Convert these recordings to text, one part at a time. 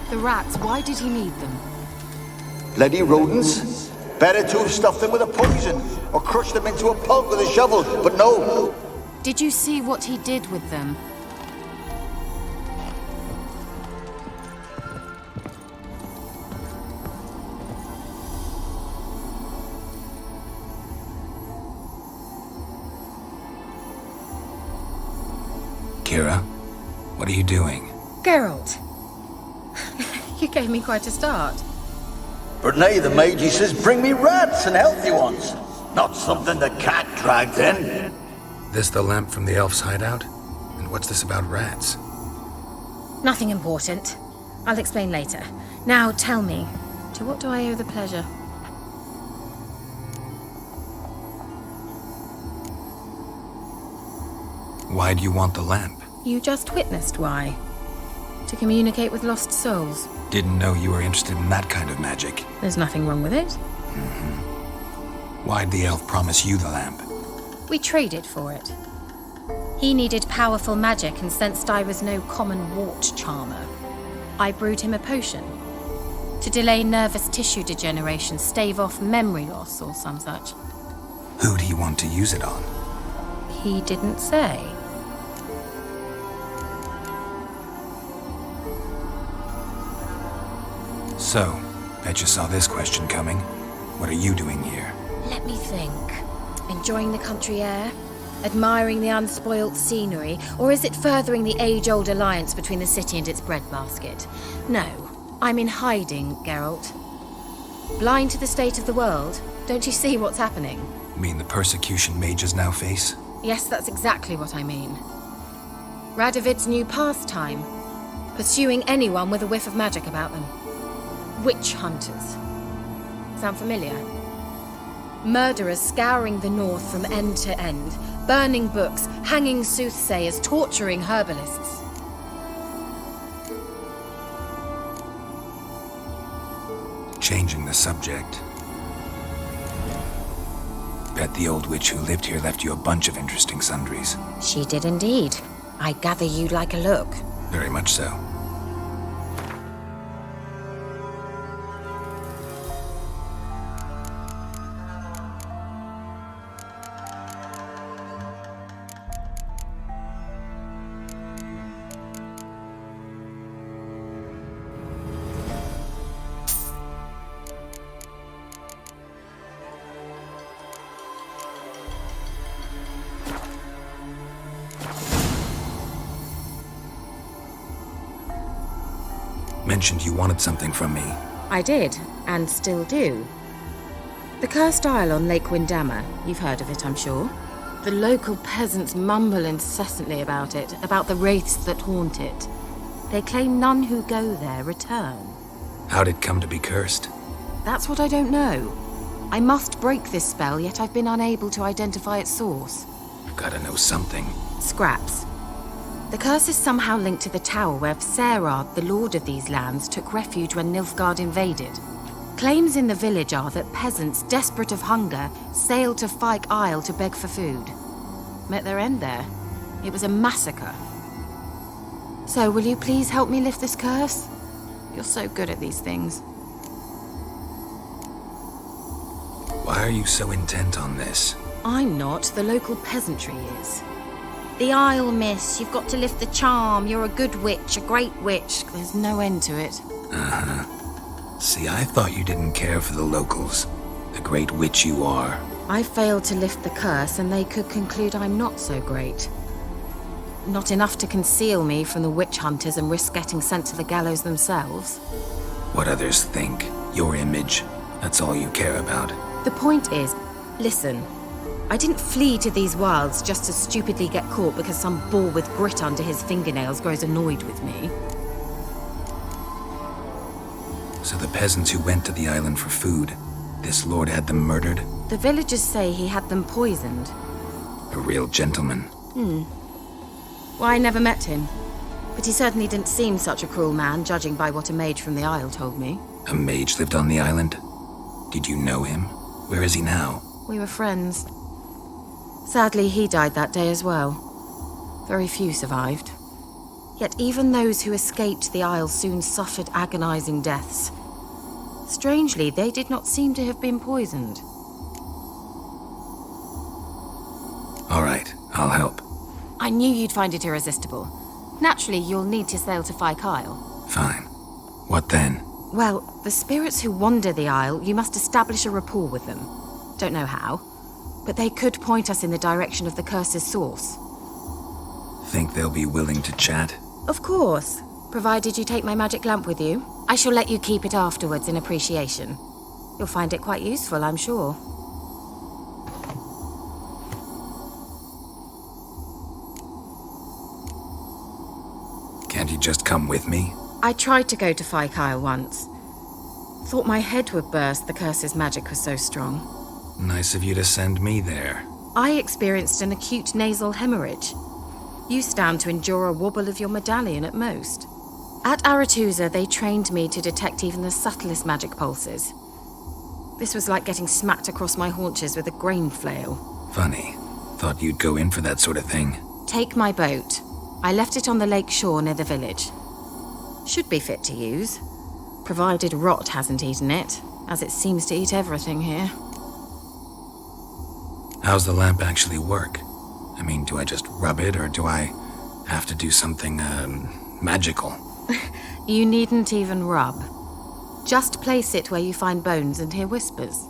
The rats, why did he need them? Bloody rodents. Better to have stuffed them with a poison, or crushed them into a pulp with a shovel, but no. Did you see what he did with them? Kira, what are you doing? Geralt. You gave me quite a start. But nay, the mage, he says, bring me rats and healthy ones. Not something the cat dragged in. This the lamp from the elf's hideout? And what's this about rats? Nothing important. I'll explain later. Now tell me, to what do I owe the pleasure? Why do you want the lamp? You just witnessed why. To communicate with lost souls. Didn't know you were interested in that kind of magic. There's nothing wrong with it. Why'd the elf promise you the lamp? We traded for it. He needed powerful magic and sensed I was no common wart charmer. I brewed him a potion. To delay nervous tissue degeneration, stave off memory loss or some such. Who do you want to use it on? He didn't say. So, bet you saw this question coming. What are you doing here? Let me think. Enjoying the country air? Admiring the unspoilt scenery? Or is it furthering the age-old alliance between the city and its breadbasket? No, I'm in hiding, Geralt. Blind to the state of the world? Don't you see what's happening? You mean the persecution mages now face? Yes, that's exactly what I mean. Radovid's new pastime. Pursuing anyone with a whiff of magic about them. Witch hunters. Sound familiar? Murderers scouring the north from end to end, burning books, hanging soothsayers, torturing herbalists. Changing the subject. Bet the old witch who lived here left you a bunch of interesting sundries. She did indeed. I gather you'd like a look. Very much so. Mentioned you wanted something from me. I did, and still do. The Cursed Isle on Lake Windammer. You've heard of it, I'm sure. The local peasants mumble incessantly about it, about the wraiths that haunt it. They claim none who go there return. How'd it come to be cursed? That's what I don't know. I must break this spell, yet I've been unable to identify its source. Gotta know something. Scraps. The curse is somehow linked to the tower where Serard, the lord of these lands, took refuge when Nilfgaard invaded. Claims in the village are that peasants, desperate of hunger, sailed to Fyke Isle to beg for food. Met their end there. It was a massacre. So, will you please help me lift this curse? You're so good at these things. Why are you so intent on this? I'm not. The local peasantry is. The Isle, miss. You've got to lift the charm. You're a good witch, a great witch. There's no end to it. See, I thought you didn't care for the locals. The great witch you are. I failed to lift the curse, and they could conclude I'm not so great. Not enough to conceal me from the witch hunters and risk getting sent to the gallows themselves. What others think, your image, that's all you care about. The point is, listen, I didn't flee to these wilds just to stupidly get caught because some boar with grit under his fingernails grows annoyed with me. So the peasants who went to the island for food, this lord had them murdered? The villagers say he had them poisoned. A real gentleman. Well, I never met him, but he certainly didn't seem such a cruel man, judging by what a mage from the Isle told me. A mage lived on the island? Did you know him? Where is he now? We were friends. Sadly, he died that day as well. Very few survived. Yet even those who escaped the Isle soon suffered agonizing deaths. Strangely, they did not seem to have been poisoned. All right, I'll help. I knew you'd find it irresistible. Naturally, you'll need to sail to Phi Kyle. Fine. What then? Well, the spirits who wander the Isle, you must establish a rapport with them. Don't know how, but they could point us in the direction of the curse's source. Think they'll be willing to chat? Of course, provided you take my magic lamp with you. I shall let you keep it afterwards in appreciation. You'll find it quite useful, I'm sure. Can't you just come with me? I tried to go to Phi Kyle once. Thought my head would burst, the curse's magic was so strong. Nice of you to send me there. I experienced an acute nasal hemorrhage. You stand to endure a wobble of your medallion at most. At Aretusa, they trained me to detect even the subtlest magic pulses. This was like getting smacked across my haunches with a grain flail. Funny. Thought you'd go in for that sort of thing. Take my boat. I left it on the lake shore near the village. Should be fit to use, provided rot hasn't eaten it, as it seems to eat everything here. How's the lamp actually work? I mean, do I just rub it, or do I have to do something, magical? You needn't even rub. Just place it where you find bones and hear whispers.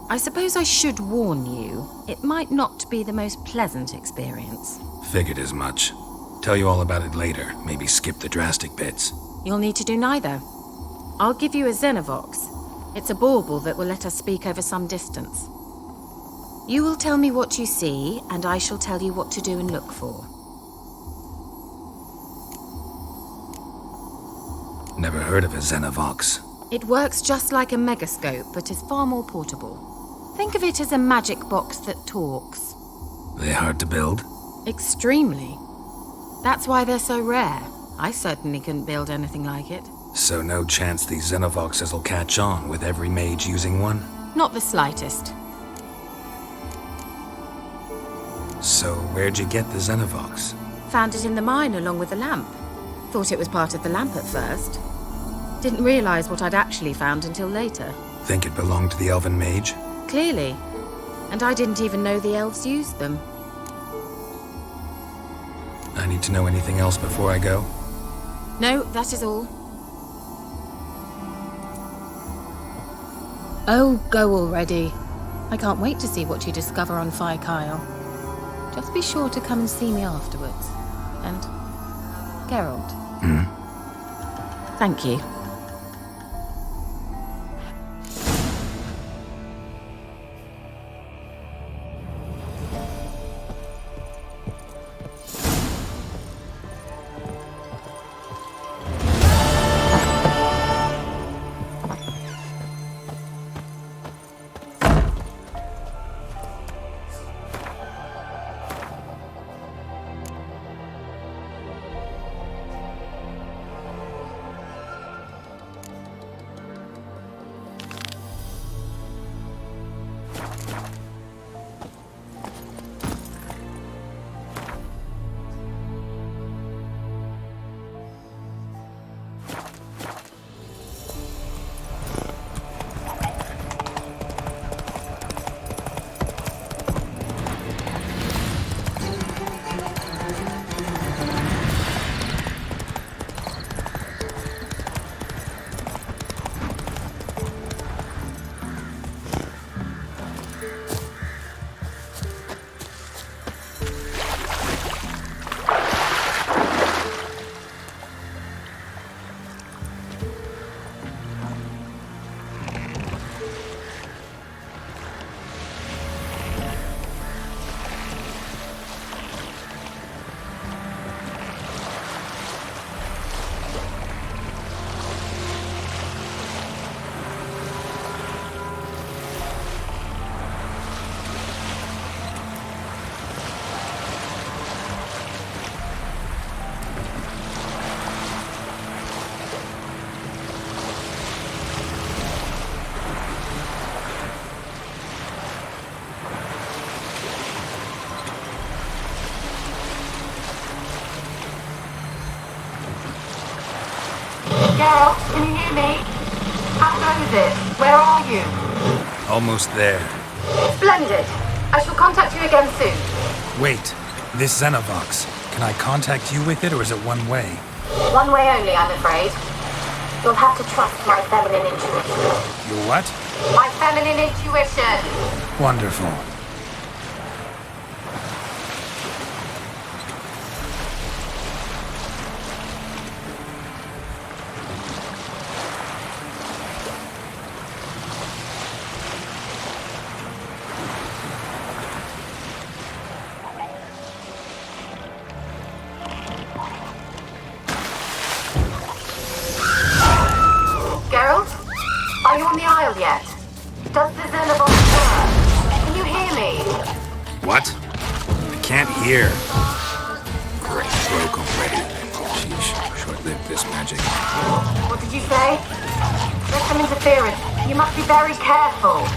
I suppose I should warn you, it might not be the most pleasant experience. Figured as much. Tell you all about it later, maybe skip the drastic bits. You'll need to do neither. I'll give you a Xenovox. It's a bauble that will let us speak over some distance. You will tell me what you see, and I shall tell you what to do and look for. Never heard of a Xenovox. It works just like a megascope, but is far more portable. Think of it as a magic box that talks. They hard to build? Extremely. That's why they're so rare. I certainly couldn't build anything like it. So no chance these Xenovoxes will catch on with every mage using one? Not the slightest. So where'd you get the Xenovox? Found it in the mine along with the lamp. Thought it was part of the lamp at first. Didn't realize what I'd actually found until later. Think it belonged to the elven mage? Clearly. And I didn't even know the elves used them. I need to know anything else before I go? No, that is all. Oh, go already. I can't wait to see what you discover on Phi Kyle. Just be sure to come and see me afterwards. And Geralt. Thank you. Geralt, can you hear me? How goes it? Where are you? Almost there. Splendid. I shall contact you again soon. Wait, this Xenovox. Can I contact you with it, or is it one way? One way only, I'm afraid. You'll have to trust my feminine intuition. Your what? My feminine intuition! Wonderful. Geralt? Are you on the Isle yet? Does the Xenovox work? Can you hear me? What? I can't hear. Great, broke already. Sheesh, short-lived this magic. What did you say? There's some interference. You must be very careful.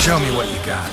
Show me what you got.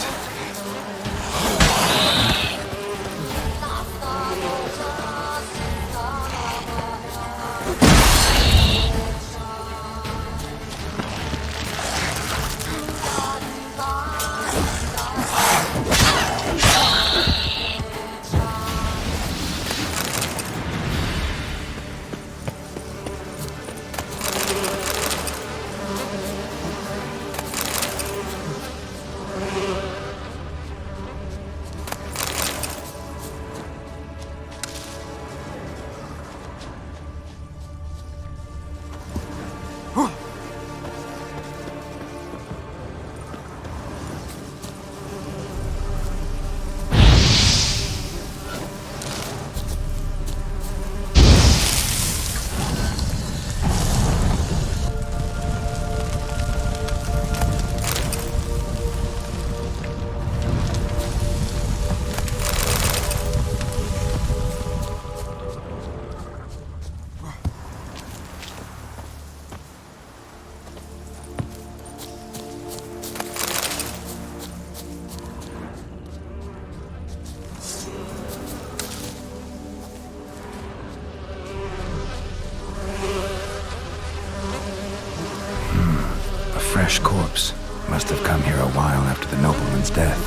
fresh corpse. Must have come here a while after the nobleman's death.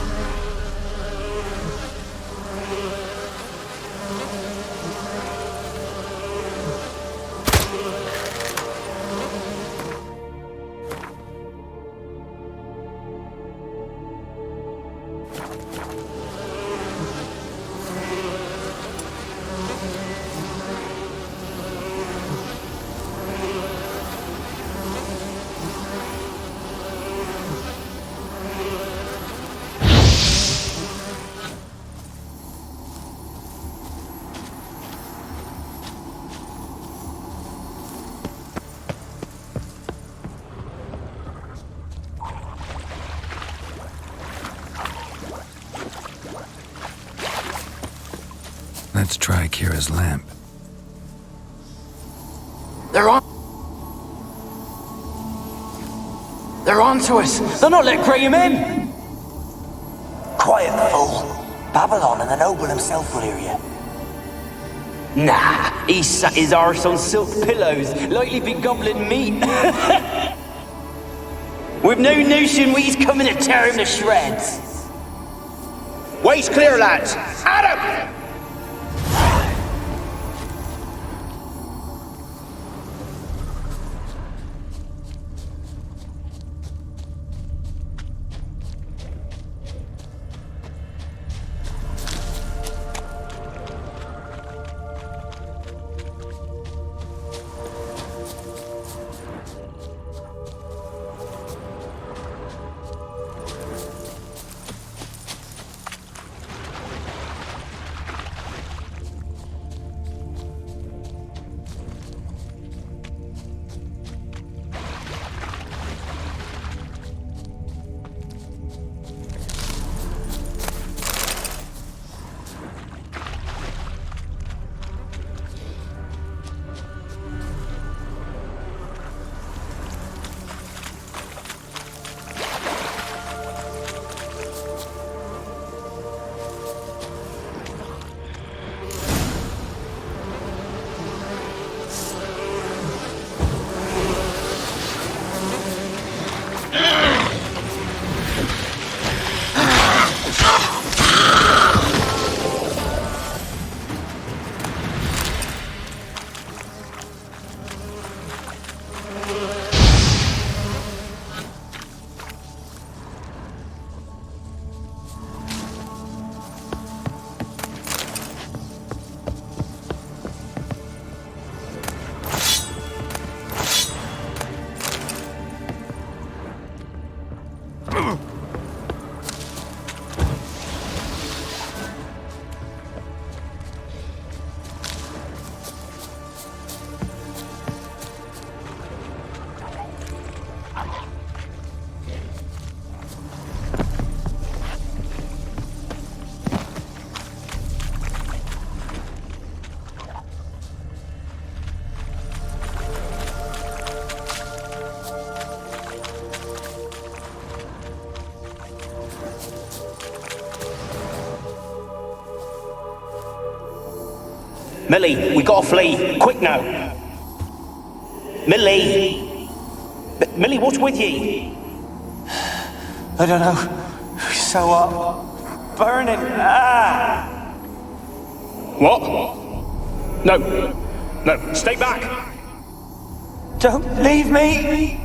Let's try Kira's lamp. They're on to us! They're not letting Graham in! Quiet, fool. Babylon and the noble himself will hear you. Nah, he sat his arse on silk pillows, like he'd be gobbling meat. We've no notion he's coming to tear him to shreds. Way's clear, lads! Adam! Millie, we gotta flee. Quick now. Millie! Millie, what's with ye? I don't know. So what? Burning. Ah! What? No, stay back! Don't leave me!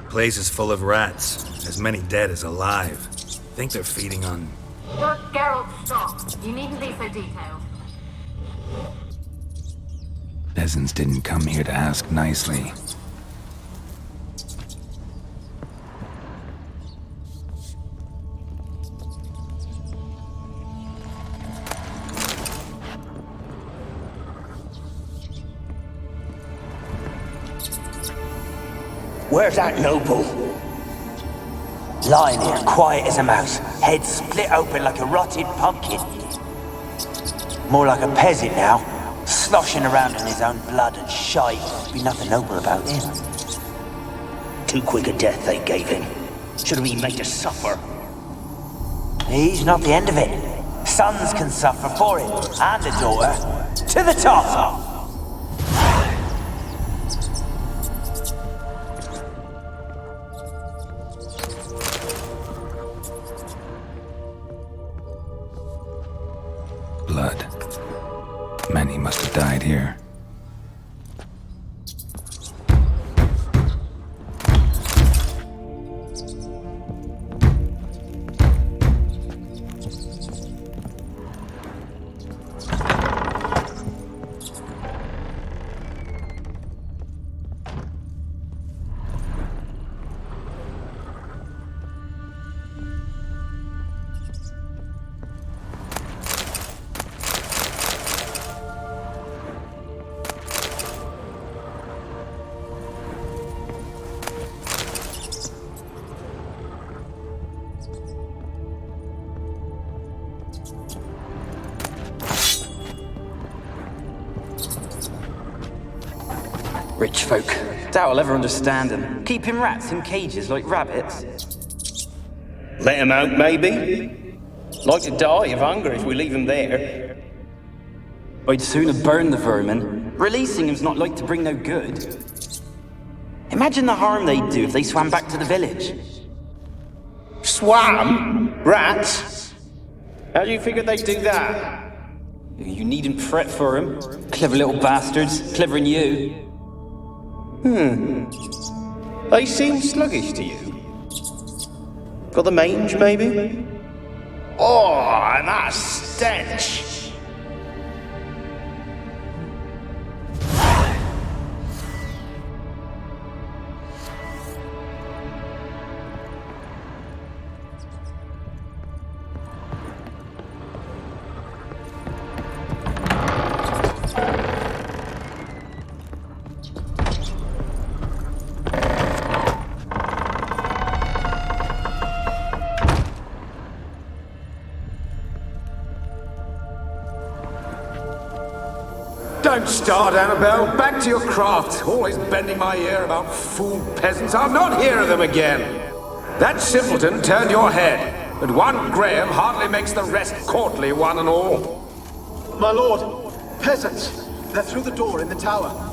Place is full of rats. As many dead as alive. Think they're feeding on... Geralt, stop. You needn't be so detailed. Peasants didn't come here to ask nicely. Where's that noble? Lying here, quiet as a mouse, head split open like a rotted pumpkin. More like a peasant now, sloshing around in his own blood and shite. Be nothing noble about him. Too quick a death they gave him. Should have been made to suffer. He's not the end of it. Sons can suffer for it, and a daughter. To the top! Blood. Many must have died here. Rich folk. Doubt I'll ever understand them. Keeping rats in cages like rabbits. Let him out, maybe? Like to die of hunger if we leave him there. I'd sooner burn the vermin. Releasing him's not like to bring no good. Imagine the harm they'd do if they swam back to the village. Swam? Rats? How do you figure they'd do that? You needn't fret for him. Clever little bastards. Clever than you. They seem sluggish to you. Got the mange, maybe? Oh, and that stench! Don't start, Annabelle. Back to your craft. Always bending my ear about fool peasants. I'll not hear of them again. That simpleton turned your head, but one Graham hardly makes the rest courtly, one and all. My lord, peasants. They're through the door in the tower.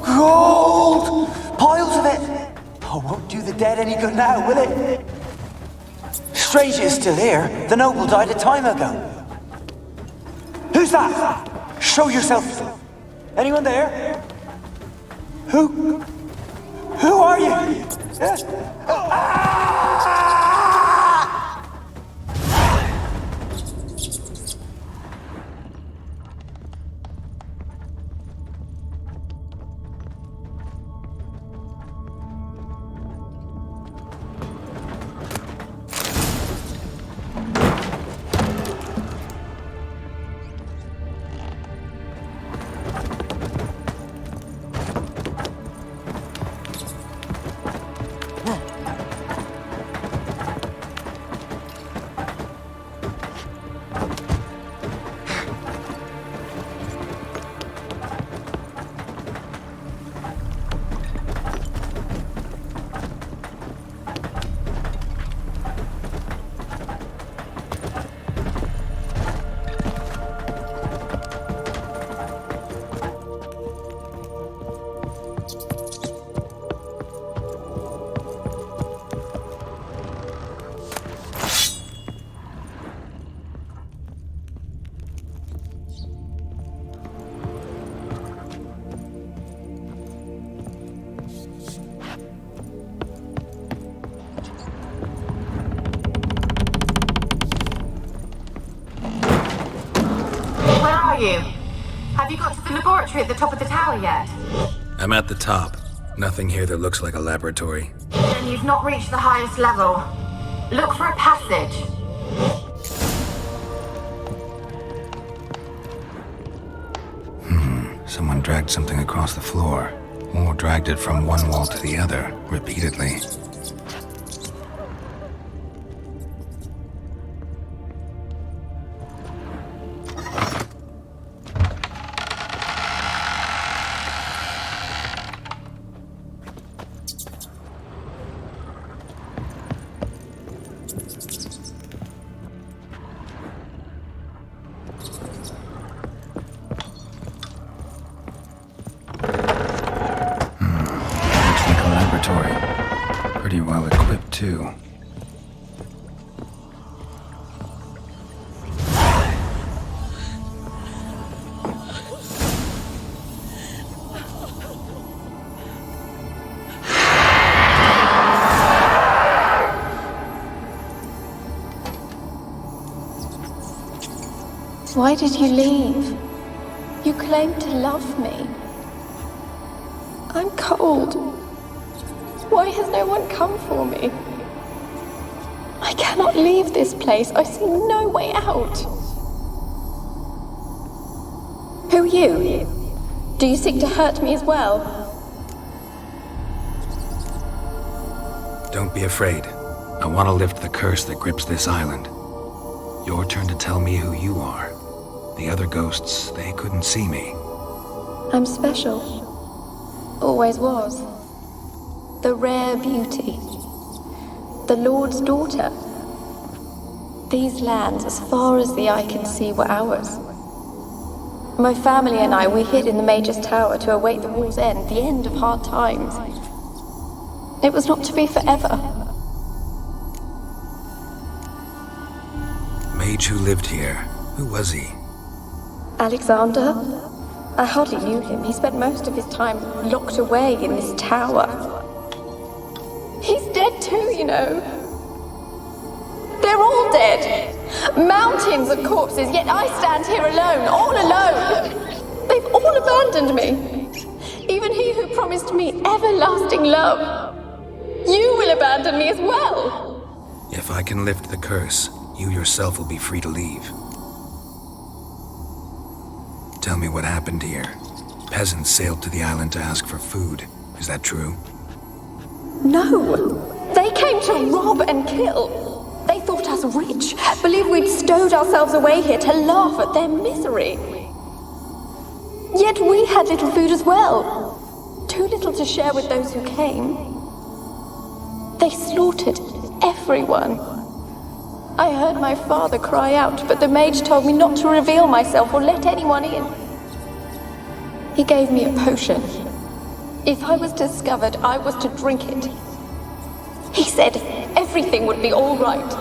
Gold! Piles of it! Oh, won't do the dead any good now, will it? Strange it's still here. The noble died a time ago. Who's that? Show yourself. Anyone there? Who are you? you? Have you got to the laboratory at the top of the tower yet? I'm at the top. Nothing here that looks like a laboratory. Then you've not reached the highest level. Look for a passage. Someone dragged something across the floor, or dragged it from one wall to the other, repeatedly. Pretty well equipped, too. Why did you leave? You claimed to love me. I'm cold. Why has no one come for me? I cannot leave this place. I see no way out. Who are you? Do you seek to hurt me as well? Don't be afraid. I want to lift the curse that grips this island. Your turn to tell me who you are. The other ghosts, they couldn't see me. I'm special. Always was. The rare beauty. The Lord's daughter. These lands, as far as the eye can see, were ours. My family and I, we hid in the Mage's Tower to await the war's end, the end of hard times. It was not to be forever. Mage who lived here. Who was he? Alexander? I hardly knew him. He spent most of his time locked away in this tower. He's dead too, you know. They're all dead. Mountains of corpses, yet I stand here alone, all alone. They've all abandoned me. Even he who promised me everlasting love. You will abandon me as well. If I can lift the curse, you yourself will be free to leave. Tell me what happened here. Peasants sailed to the island to ask for food. Is that true? No. They came to rob and kill. They thought us rich, believed we'd stowed ourselves away here to laugh at their misery. Yet we had little food as well. Too little to share with those who came. They slaughtered everyone. I heard my father cry out, but the mage told me not to reveal myself or let anyone in. He gave me a potion. If I was discovered, I was to drink it. He said everything would be all right.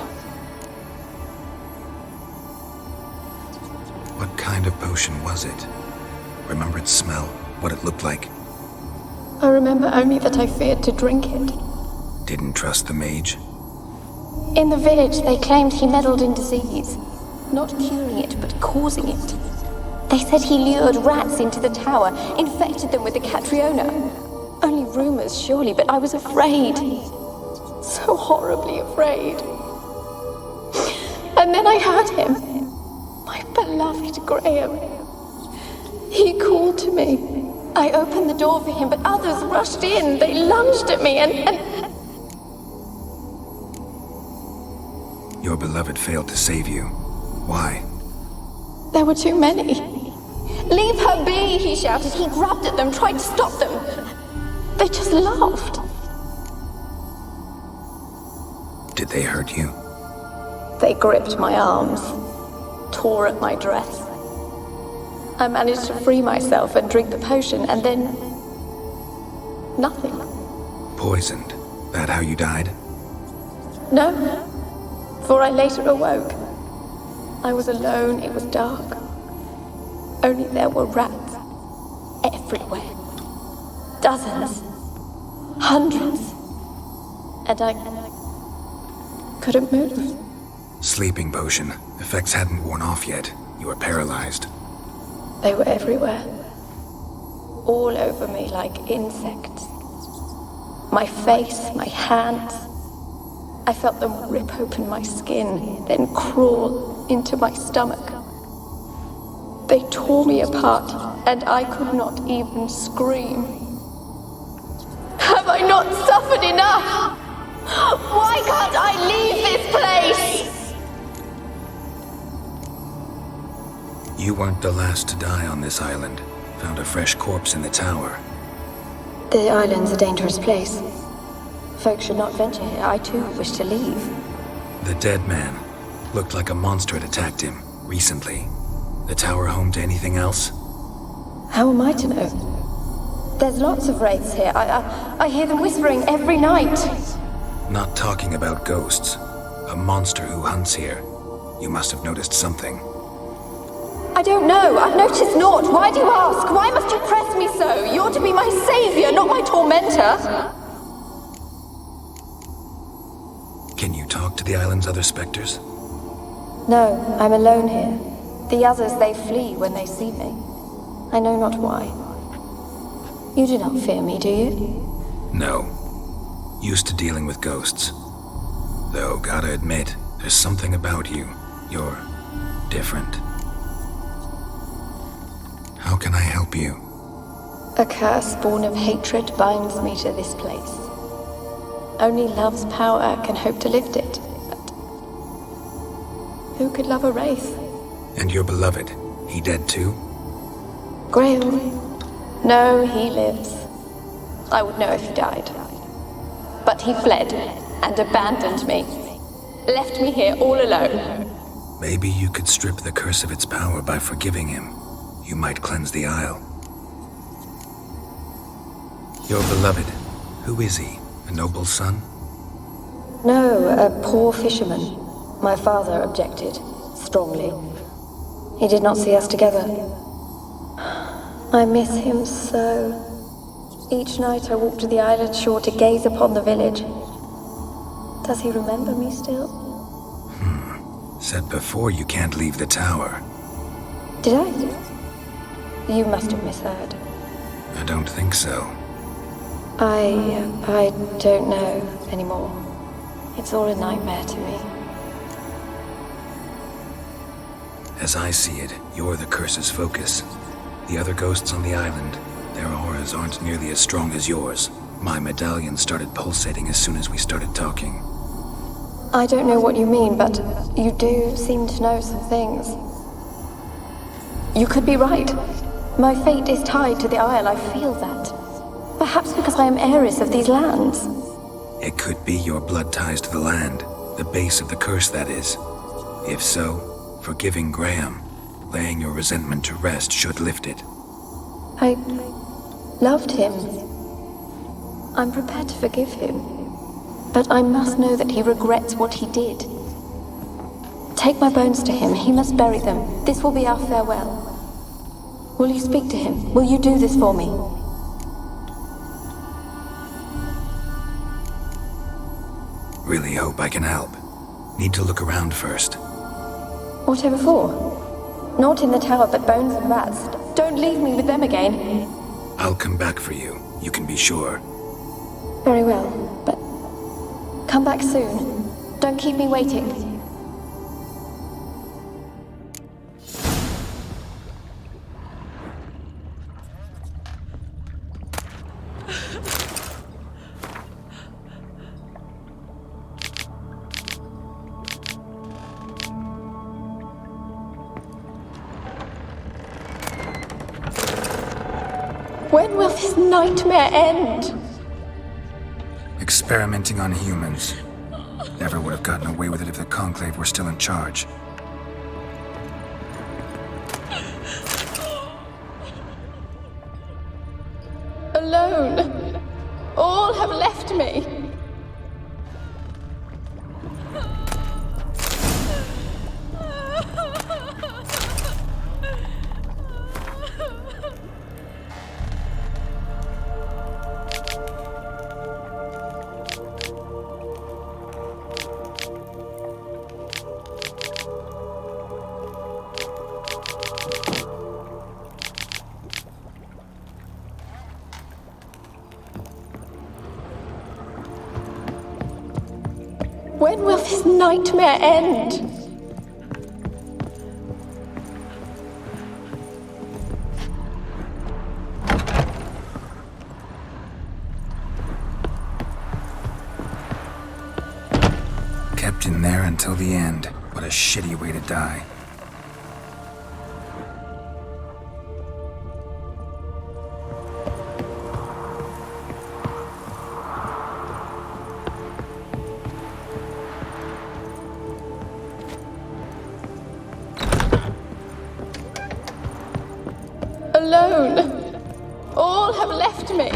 What kind of potion was it? Remember its smell? What it looked like? I remember only that I feared to drink it. Didn't trust the mage? In the village, they claimed he meddled in disease. Not curing it, but causing it. They said he lured rats into the tower, infected them with the Catriona. Only rumors, surely, but I was afraid. So horribly afraid. And then I heard him. My beloved Graham. He called to me. I opened the door for him, but others rushed in. They lunged at me and... Your beloved failed to save you. Why? There were too many. Leave her be, he shouted. He grabbed at them, tried to stop them. They just laughed. Did they hurt you? They gripped my arms, tore at my dress. I managed to free myself and drink the potion, and then... nothing. Poisoned. That how you died? No, for I later awoke. I was alone, it was dark. Only there were rats everywhere. Dozens. Hundreds. And I couldn't move. Sleeping potion. Effects hadn't worn off yet. You were paralyzed. They were everywhere. All over me like insects. My face, my hands. I felt them rip open my skin, then crawl into my stomach. They tore me apart, and I could not even scream. Have I not suffered enough? Why can't I leave this place? You weren't the last to die on this island. Found a fresh corpse in the tower. The island's a dangerous place. Folks should not venture here. I too wish to leave. The dead man. Looked like a monster had attacked him, recently. The tower home to anything else? How am I to know? There's lots of wraiths here. I hear them whispering every night. Not talking about ghosts. A monster who hunts here. You must have noticed something. I don't know. I've noticed naught. Why do you ask? Why must you press me so? You're to be my savior, not my tormentor. Can you talk to the island's other specters? No, I'm alone here. The others, they flee when they see me. I know not why. You do not fear me, do you? No. Used to dealing with ghosts. Though, gotta admit, there's something about you. You're different. How can I help you? A curse born of hatred binds me to this place. Only love's power can hope to lift it. But who could love a wraith? And your beloved, he dead too? Grail? No, he lives. I would know if he died. But he fled and abandoned me. Left me here all alone. Maybe you could strip the curse of its power by forgiving him. You might cleanse the isle. Your beloved, who is he? A noble son? No, a poor fisherman. My father objected, strongly. He did not see us together. I miss him so. Each night I walk to the island shore to gaze upon the village. Does he remember me still? Said before you can't leave the tower. Did I? You must have misheard. I don't think so. I don't know anymore. It's all a nightmare to me. As I see it, you're the curse's focus. The other ghosts on the island, their auras aren't nearly as strong as yours. My medallion started pulsating as soon as we started talking. I don't know what you mean, but you do seem to know some things. You could be right. My fate is tied to the Isle, I feel that. Perhaps because I am heiress of these lands. It could be your blood ties to the land, the base of the curse, that is. If so, forgiving Graham, laying your resentment to rest should lift it. I loved him. I'm prepared to forgive him. But I must know that he regrets what he did. Take my bones to him. He must bury them. This will be our farewell. Will you speak to him? Will you do this for me? Really hope I can help. Need to look around first. Whatever for? Not in the tower, but bones and rats. Don't leave me with them again. I'll come back for you, you can be sure. Very well, but come back soon. Don't keep me waiting. When will this nightmare end? Experimenting on humans. Never would have gotten away with it if the Conclave were still in charge. Alone. All have left me. When will this nightmare end? Kept in there until the end. What a shitty way to die. Alone. All have left me.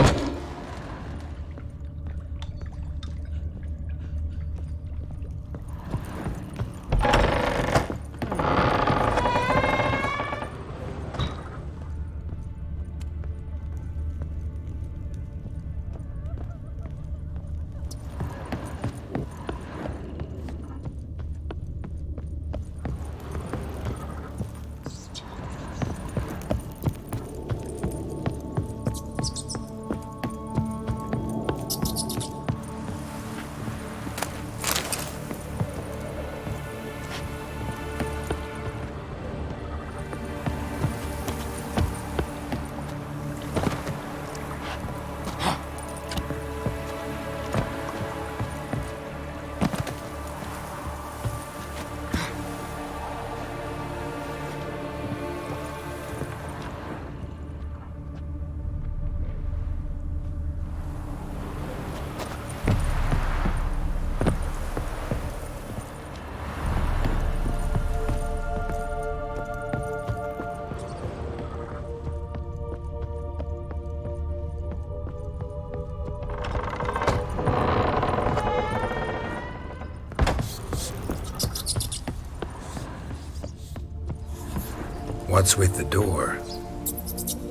What's with the door?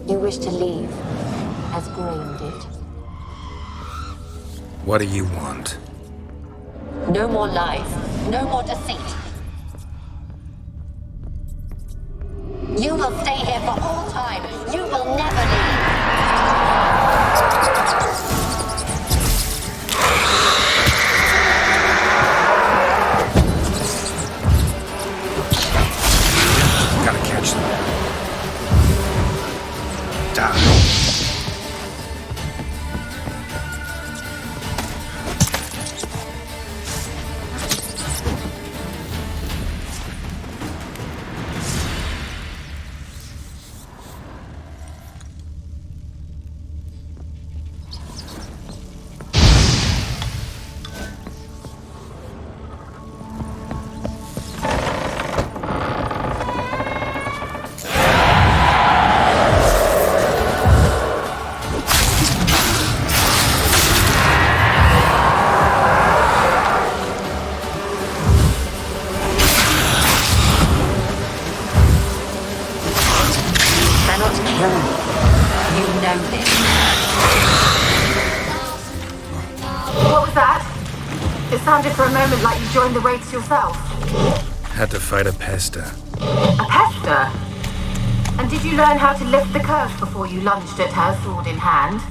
You wish to leave, as Graham did. What do you want? No more lies, no more deceit. You will stay here for all time. You will never leave. Gotta catch them. Die. For a moment like you joined the raids yourself. Had to fight a pester. A pester? And did you learn how to lift the curse before you lunged at her, sword in hand?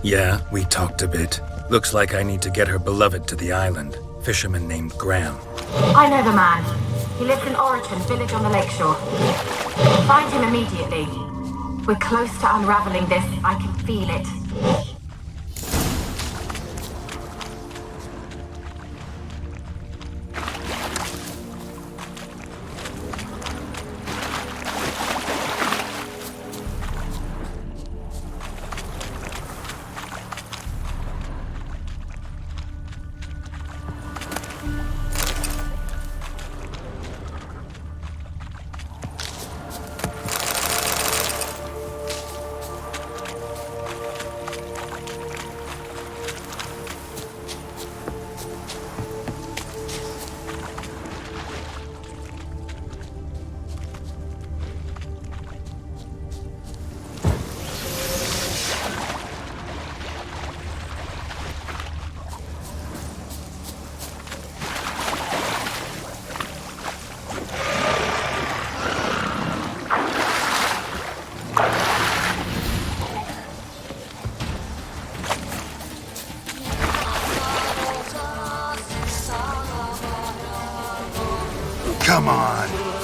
Yeah, we talked a bit. Looks like I need to get her beloved to the island. Fisherman named Graham. I know the man. He lives in Oriton, village on the lakeshore. Find him immediately. We're close to unraveling this. I can feel it. Come on.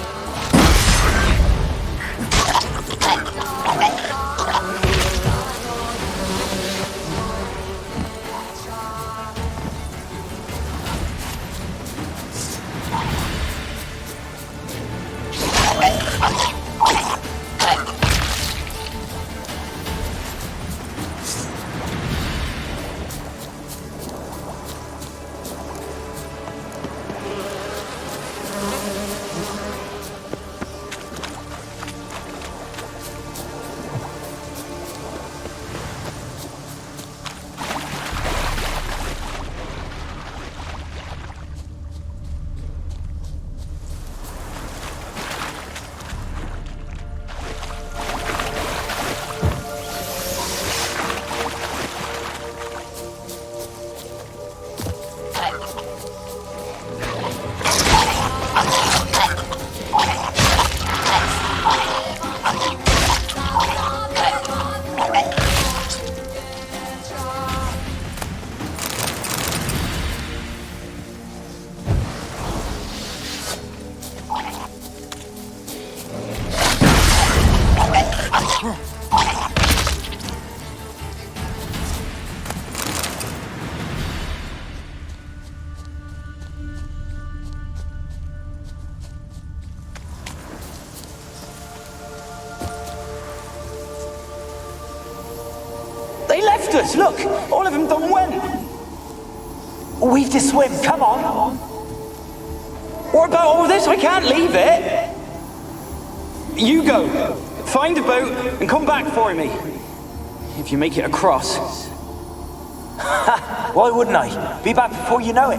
They left us, look! All of them done went! We've to swim, come on! What about all this? I can't leave it! You go, find a boat and come back for me. If you make it across. Why wouldn't I? Be back before you know it.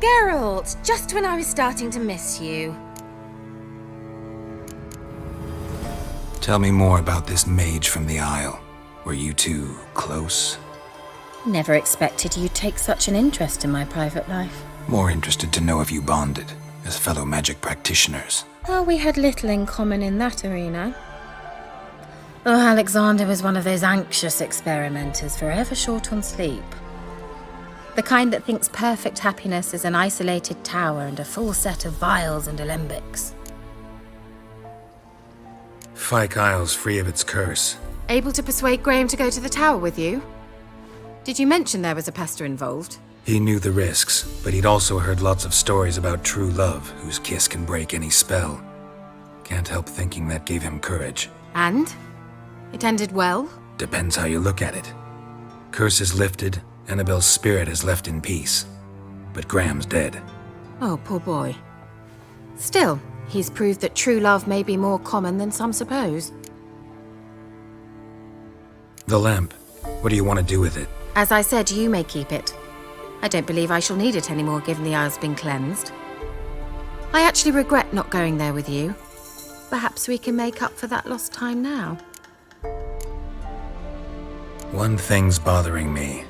Geralt, just when I was starting to miss you. Tell me more about this mage from the Isle. Were you two close? Never expected you'd take such an interest in my private life. More interested to know if you bonded, as fellow magic practitioners. Well, we had little in common in that arena. Oh, Alexander was one of those anxious experimenters, forever short on sleep. The kind that thinks perfect happiness is an isolated tower and a full set of vials and alembics. Fyke Isle's free of its curse. Able to persuade Graham to go to the tower with you? Did you mention there was a pester involved? He knew the risks, but he'd also heard lots of stories about true love, whose kiss can break any spell. Can't help thinking that gave him courage. And? It ended well? Depends how you look at it. Curse is lifted, Annabelle's spirit is left in peace. But Graham's dead. Oh, poor boy. Still, he's proved that true love may be more common than some suppose. The lamp. What do you want to do with it? As I said, you may keep it. I don't believe I shall need it anymore, given the Isle's been cleansed. I actually regret not going there with you. Perhaps we can make up for that lost time now. One thing's bothering me.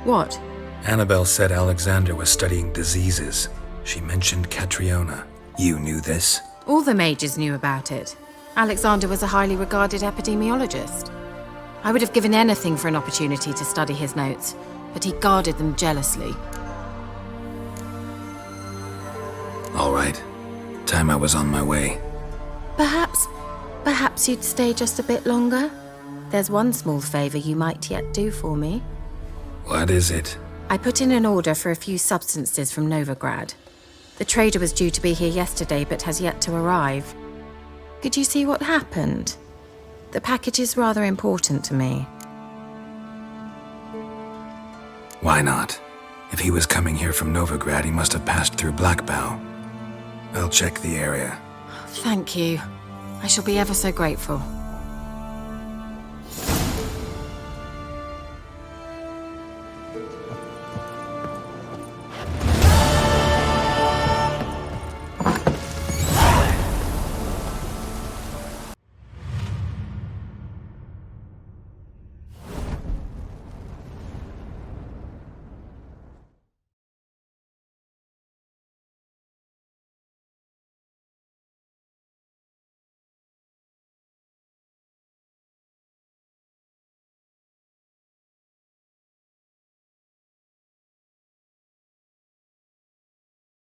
What? Annabelle said Alexander was studying diseases. She mentioned Catriona. You knew this? All the mages knew about it. Alexander was a highly regarded epidemiologist. I would have given anything for an opportunity to study his notes, but he guarded them jealously. All right. Time I was on my way. Perhaps you'd stay just a bit longer? There's one small favor you might yet do for me. What is it? I put in an order for a few substances from Novigrad. The trader was due to be here yesterday, but has yet to arrive. Could you see what happened? The package is rather important to me. Why not? If he was coming here from Novigrad, he must have passed through Blackbow. I'll check the area. Thank you. I shall be ever so grateful.